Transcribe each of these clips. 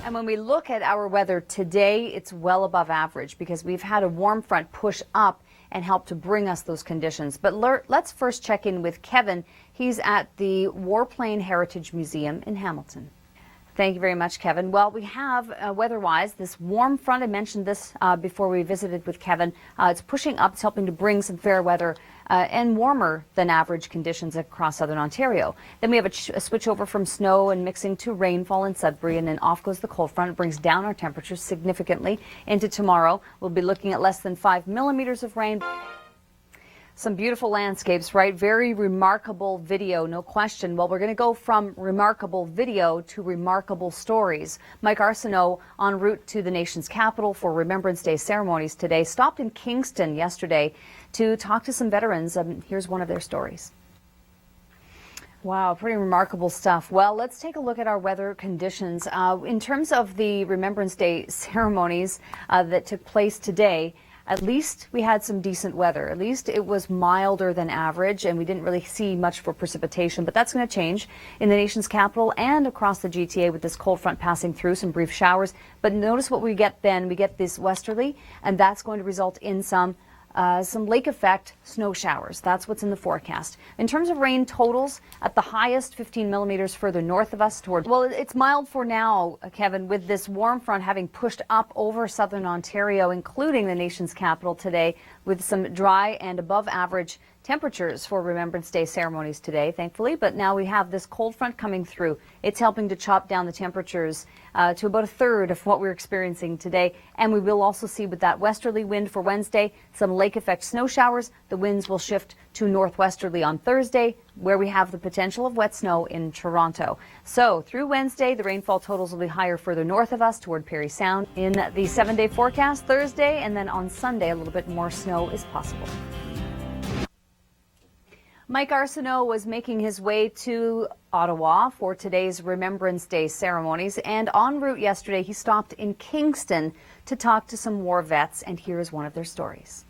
And when we look at our weather today, it's well above average because we've had a warm front push up and help to bring us those conditions. But let's first check in with Kevin. He's at the Warplane Heritage Museum in Hamilton. Thank you very much, Kevin. Well, we have, weather-wise, this warm front. I mentioned this before we visited with Kevin. It's pushing up. It's helping to bring some fair weather and warmer than average conditions across southern Ontario. Then we have a switch over from snow and mixing to rainfall in Sudbury, and then off goes the cold front. It brings down our temperatures significantly into tomorrow. We'll be looking at less than 5 millimeters of rain. Some beautiful landscapes, right? Very remarkable video, no question. Well, we're going to go from remarkable video to remarkable stories. Mike Arsenault, en route to the nation's capital for Remembrance Day ceremonies today, stopped in Kingston yesterday to talk to some veterans. Here's one of their stories. Wow, pretty remarkable stuff. Well, let's take a look at our weather conditions. In terms of the Remembrance Day ceremonies that took place today, at least we had some decent weather. At least it was milder than average, and we didn't really see much for precipitation, but that's going to change in the nation's capital and across the GTA with this cold front passing through, some brief showers. But notice what we get then. We get this westerly, and that's going to result in some lake effect snow showers. That's what's in the forecast. In terms of rain totals, at the highest, 15 millimeters further north of us toward, well, it's mild for now, Kevin, with this warm front having pushed up over southern Ontario, including the nation's capital today, with some dry and above average temperatures for Remembrance Day ceremonies today, thankfully. But now we have this cold front coming through. It's helping to chop down the temperatures to about a third of what we're experiencing today. And we will also see with that westerly wind for Wednesday, some lake effect snow showers. The winds will shift to northwesterly on Thursday, where we have the potential of wet snow in Toronto. So through Wednesday, the rainfall totals will be higher further north of us toward Parry Sound. In the 7-day forecast Thursday, and then on Sunday, a little bit more snow is possible. Mike Arsenault was making his way to Ottawa for today's Remembrance Day ceremonies, and en route yesterday he stopped in Kingston to talk to some war vets, and here is one of their stories.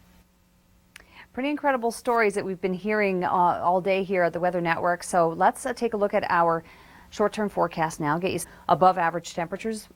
Pretty incredible stories that we've been hearing all day here at the Weather Network. So let's take a look at our short-term forecast now. Get you above average temperatures,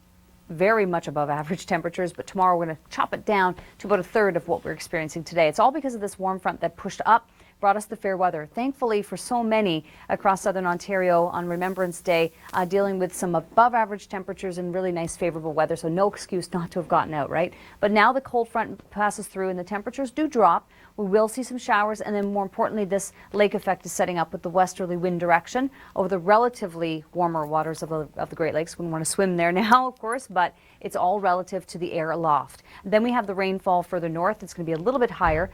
very much above average temperatures, but tomorrow we're going to chop it down to about a third of what we're experiencing today. It's all because of this warm front that pushed up, brought us the fair weather. Thankfully for so many across southern Ontario on Remembrance Day, dealing with some above average temperatures and really nice favorable weather, so no excuse not to have gotten out, right? But now the cold front passes through and the temperatures do drop. We will see some showers, and then more importantly, this lake effect is setting up with the westerly wind direction over the relatively warmer waters of the Great Lakes. Wouldn't want to swim there now, of course, but it's all relative to the air aloft. Then we have the rainfall further north. It's going to be a little bit higher.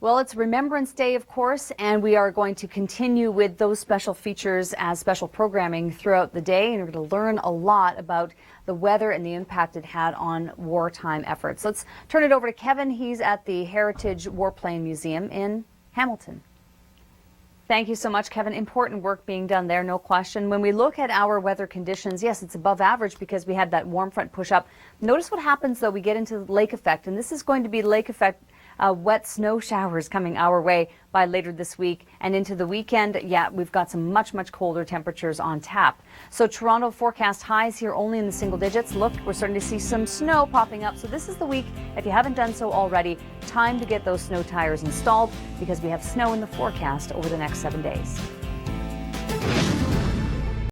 Well, it's Remembrance Day, of course, and we are going to continue with those special features as special programming throughout the day, and we're going to learn a lot about the weather and the impact it had on wartime efforts. Let's turn it over to Kevin. He's at the Heritage Warplane Museum in Hamilton. Thank you so much, Kevin. Important work being done there, no question. When we look at our weather conditions, yes, it's above average because we had that warm front push up. Notice what happens, though, we get into the lake effect, and this is going to be lake effect wet snow showers coming our way by later this week and into the weekend. Yeah, we've got some much colder temperatures on tap. So Toronto forecast highs here only in the single digits. Look, we're starting to see some snow popping up. So this is the week, if you haven't done so already, time to get those snow tires installed because we have snow in the forecast over the next 7 days.